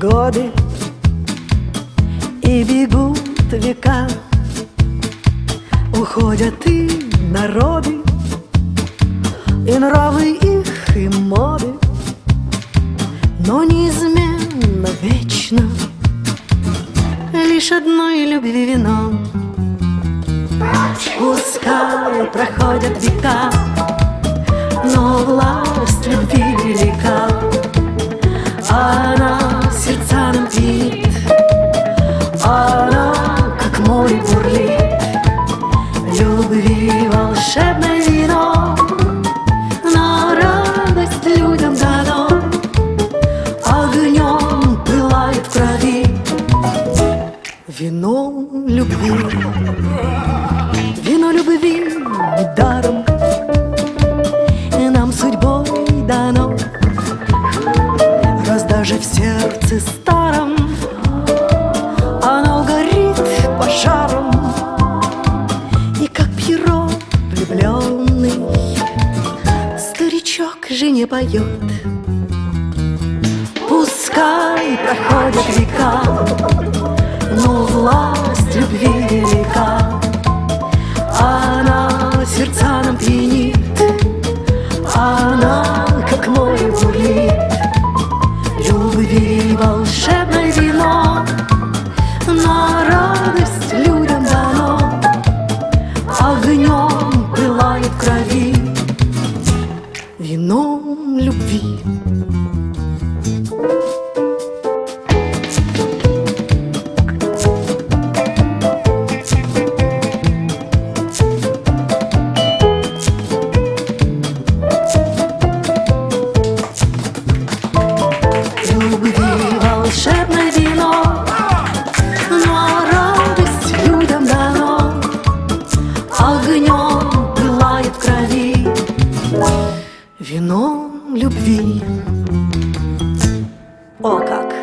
годы, и бегут века, уходят и народы, и нравы их, и моды, но неизменно, вечно лишь одной любви вино. Пускай проходят века, но власть любви велика, она сердца нам пьет, она как море бурлит. Любви волшебное вино, на радость людям дано, огнем пылает в крови. Вино любви, вино любви недаром нам судьбой дано. Раз даже в сердце старом оно горит пожаром, и как Пьеро влюбленный старичок жене поет. Пускай проходят века, но власть любви велика, она сердца нам пьянит, она как море бурлит. Любви волшебное вино, на радость людям дано, огнем пылает в крови. Вино любви. Волшебное вино, но радость людям дано, огнем пылает в крови. Вино любви. О, как!